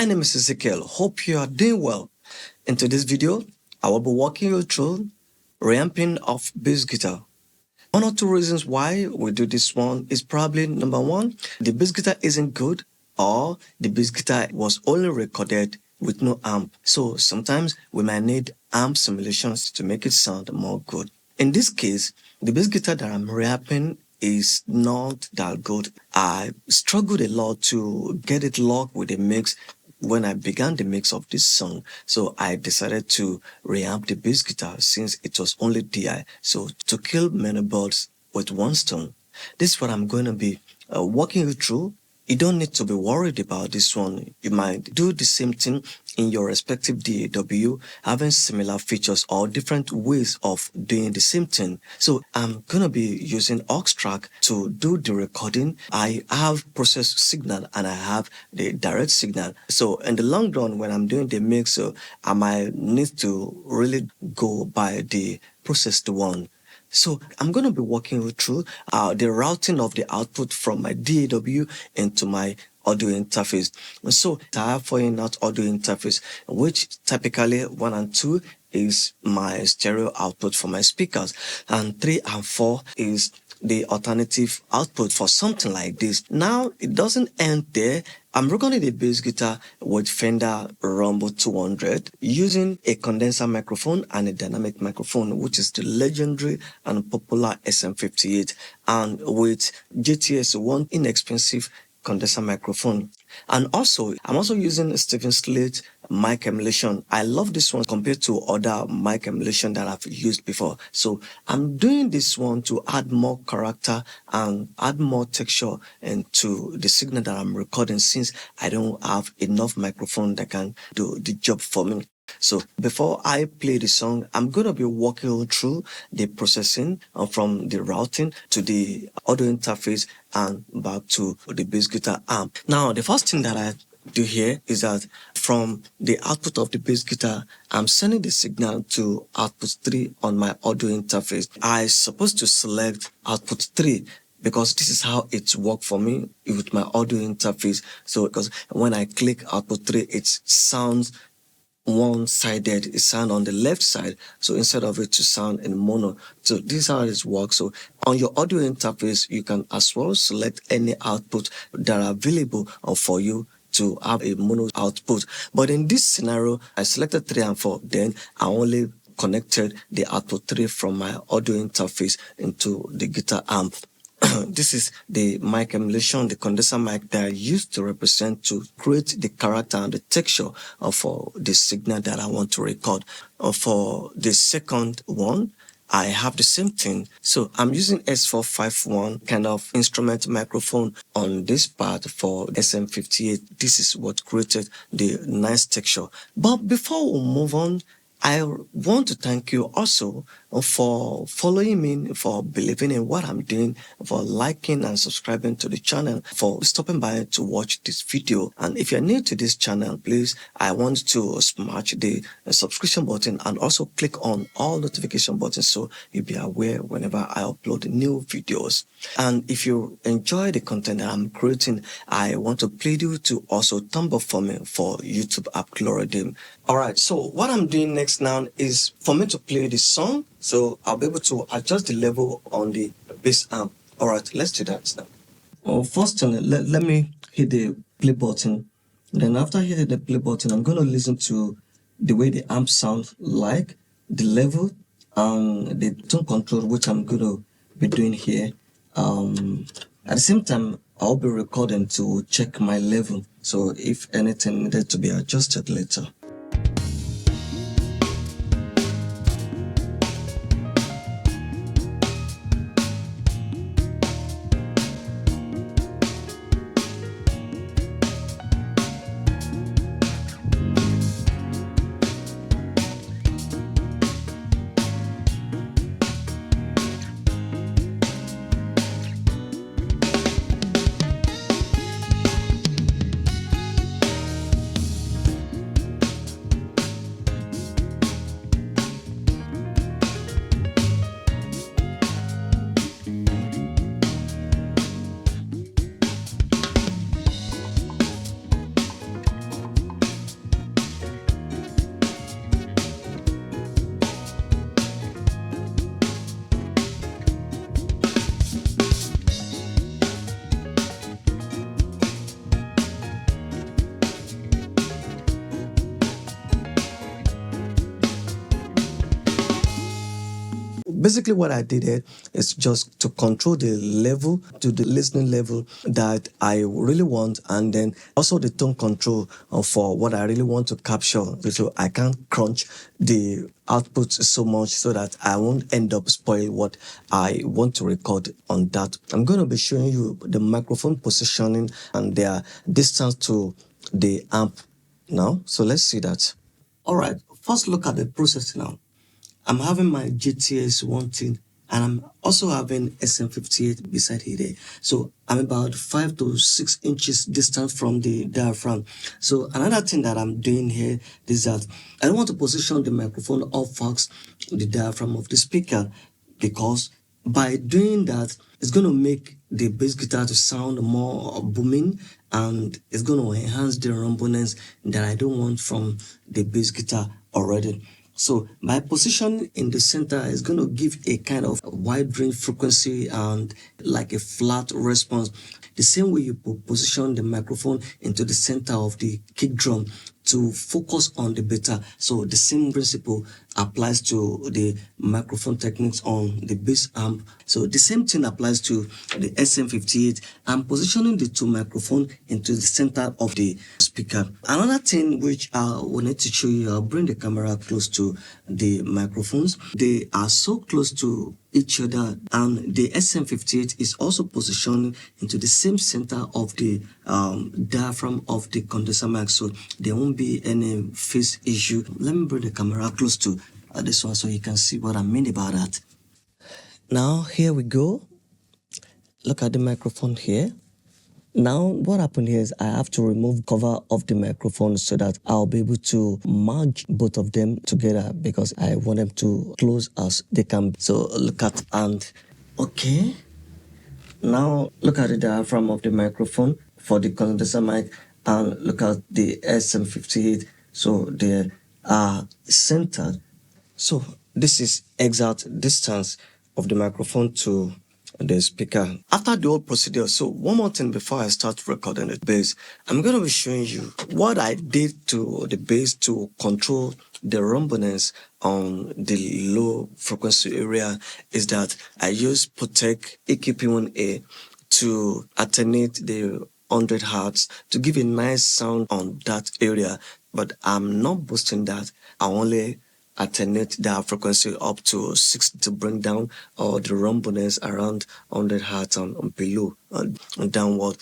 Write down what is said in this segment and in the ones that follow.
My name is Ezekiel. Hope you are doing well. In today's video, I will be walking you through reamping of bass guitar. One or two reasons why we do this one is probably number one, the bass guitar isn't good, or the bass guitar was only recorded with no amp. So sometimes we might need amp simulations to make it sound more good. In this case, the bass guitar that I'm reamping is not that good. I struggled a lot to get it locked with the mix when I began the mix of this song. So I decided to reamp the bass guitar since it was only DI. So to kill many birds with one stone. This is what I'm going to be walking you through. You don't need to be worried about this one. You might do the same thing in your respective DAW, having similar features or different ways of doing the same thing. So I'm going to be using aux track to do the recording. I have process signal and I have the direct signal. So in the long run, when I'm doing the mix, I might need to really go by the processed one. So I'm going to be walking you through the routing of the output from my DAW into my audio interface. So I have 4-in-out audio interface, which typically 1 and 2 is my stereo output for my speakers, and 3 and 4 is the alternative output for something like this. Now, it doesn't end there. I'm recording the bass guitar with Fender Rumble 200 using a condenser microphone and a dynamic microphone, which is the legendary and popular SM58, and with JTS, one inexpensive condenser microphone. And also, I'm also using a Steven Slate mic emulation. I love this one compared to other mic emulation that I've used before. So I'm doing this one to add more character and add more texture into the signal that I'm recording, since I don't have enough microphone that can do the job for me. So before I play the song, I'm going to be walking through the processing from the routing to the audio interface and back to the bass guitar amp. Now, the first thing that I do here is that from the output of the bass guitar, I'm sending the signal to output 3 on my audio interface. I'm supposed to select output 3 because this is how it's worked for me with my audio interface. So because when I click output 3, it sounds one-sided, it sound on the left side, so instead of it to sound in mono. So this is how it works. So on your audio interface, you can as well select any output that are available for you to have a mono output. But in this scenario, I selected 3 and 4, then I only connected the output 3 from my audio interface into the guitar amp. This is the mic emulation, the condenser mic that I used to represent to create the character and the texture for the signal that I want to record. For the second one, I have the same thing. So I'm using S451 kind of instrument microphone on this part for SM58. This is what created the nice texture. But before we move on, I want to thank you also for following me, for believing in what I'm doing, for liking and subscribing to the channel, for stopping by to watch this video. And if you're new to this channel, please, I want to smash the subscription button and also click on all notification buttons so you'll be aware whenever I upload new videos. And if you enjoy the content that I'm creating, I want to plead you to also thumb up for me for YouTube algorithm. Alright, so what I'm doing next now is for me to play the song, so I'll be able to adjust the level on the bass amp. Alright, let's do that now. First, let me hit the play button. Then after hitting the play button, I'm going to listen to the way the amp sounds like, the level, and the tone control, which I'm going to be doing here. At the same time, I'll be recording to check my level, so if anything needed to be adjusted later. Basically, what I did here is just to control the level to the listening level that I really want, and then also the tone control for what I really want to capture. So I can't crunch the output so much so that I won't end up spoil what I want to record on that. I'm going to be showing you the microphone positioning and their distance to the amp now. So let's see that. All right, first look at the process now. I'm having my GTS 110 and I'm also having SM58 beside here. So I'm about 5 to 6 inches distant from the diaphragm. So another thing that I'm doing here is that I don't want to position the microphone off the diaphragm of the speaker, because by doing that, it's going to make the bass guitar to sound more booming, and it's going to enhance the rumbleness that I don't want from the bass guitar already. So my position in the center is going to give a kind of wide range frequency and like a flat response. The same way you position the microphone into the center of the kick drum to focus on the beta. So the same principle applies to the microphone techniques on the bass amp. So the same thing applies to the SM58. I'm positioning the two microphones into the center of the speaker. Another thing which I wanted to show you, I'll bring the camera close to the microphones. They are so close to each other, and the SM58 is also positioned into the same center of the diaphragm of the condenser mic, so there won't be any phase issue. Let me bring the camera close to this one so you can see what I mean about that. Now here we go. Look at the microphone here. Now what happened here is I have to remove cover of the microphone so that I'll be able to merge both of them together, because I want them to close as they can be. So look at, and okay, now look at the diaphragm of the microphone for the condenser mic, and look at the SM58. So they are centered. So this is exact distance of the microphone to the speaker. After the whole procedure, so one more thing before I start recording the bass, I'm going to be showing you what I did to the bass to control the rumbleness on the low frequency area. Is that I use Protect EQP1A to attenuate the 100 hertz to give a nice sound on that area, but I'm not boosting that. I only attenuate that frequency up to 60 to bring down the rumbleness around 100 hertz and below and downward.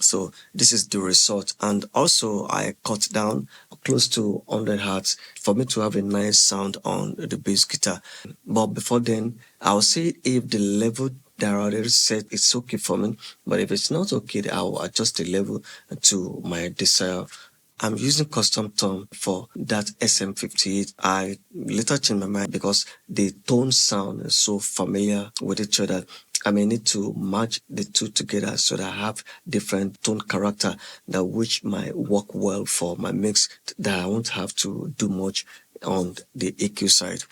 So this is the result. And also I cut down close to 100 hertz for me to have a nice sound on the bass guitar. But before then, I'll see if the level that I already said it's okay for me, but if it's not okay, I'll adjust the level to my desire. I'm using custom tone for that SM58. I later changed my mind because the tone sound is so familiar with each other. I may need to match the two together so that I have different tone character that which might work well for my mix, that I won't have to do much on the EQ side.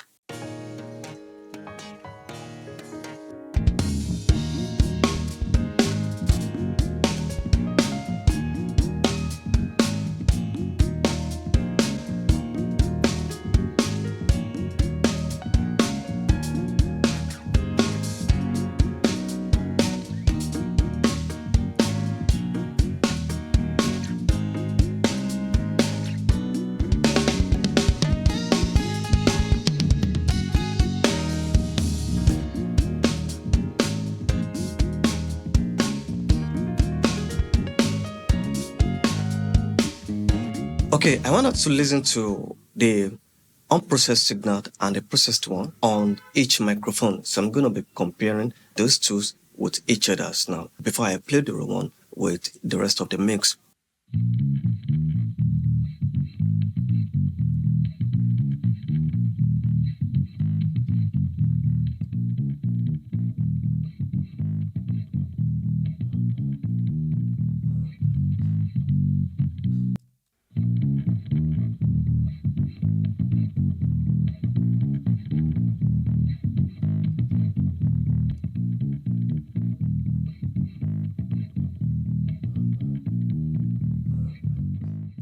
Okay, I want us to listen to the unprocessed signal and the processed one on each microphone. So I'm going to be comparing those two with each other now before I play the one with the rest of the mix.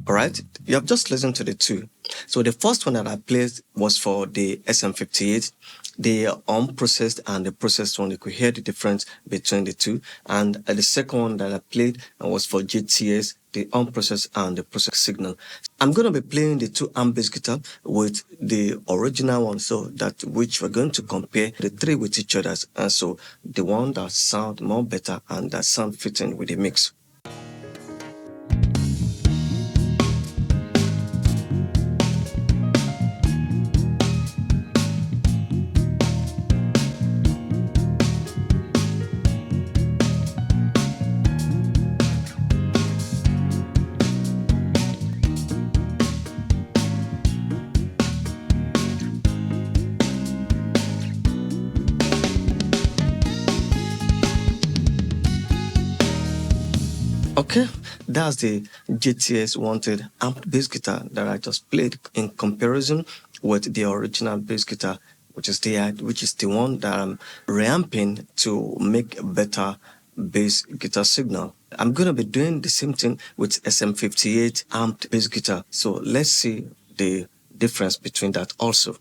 All right, you have just listened to the two. So the first one that I played was for the SM58, the unprocessed and the processed one. You could hear the difference between the two. And the second one that I played was for GTS, the unprocessed and the processed signal. I'm going to be playing the two amp bass guitar with the original one, so that which we're going to compare the three with each other. And so the one that sound more better and that sound fitting with the mix. Okay, that's the GTS wanted amp bass guitar that I just played in comparison with the original bass guitar, which is the one that I'm reamping to make a better bass guitar signal. I'm gonna be doing the same thing with SM58 amped bass guitar. So let's see the difference between that also.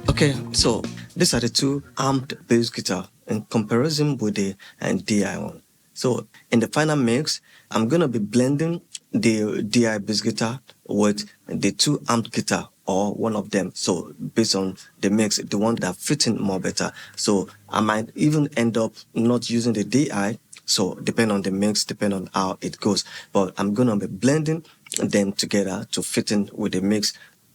Okay, so these are the two amped bass guitar in comparison with the DI one. So in the final mix, I'm gonna be blending the DI bass guitar with the two amped guitar or one of them. So based on the mix, the one that fitting more better. So I might even end up not using the DI. So depend on the mix, depend on how it goes. But I'm gonna be blending them together to fit in with the mix.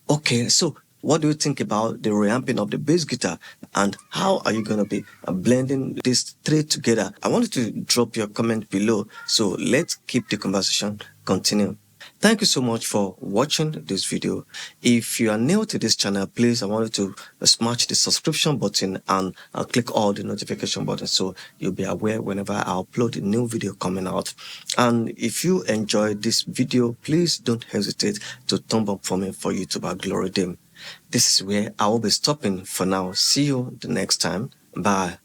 Okay, so what do you think about the reamping of the bass guitar, and how are you going to be blending these three together? I want you to drop your comment below, so let's keep the conversation continuing. Thank you so much for watching this video. If you are new to this channel, please, I want you to smash the subscription button and click all the notification buttons so you'll be aware whenever I upload a new video coming out. And if you enjoyed this video, please don't hesitate to thumb up for me for YouTube algorithm. This is where I will be stopping for now. See you the next time. Bye.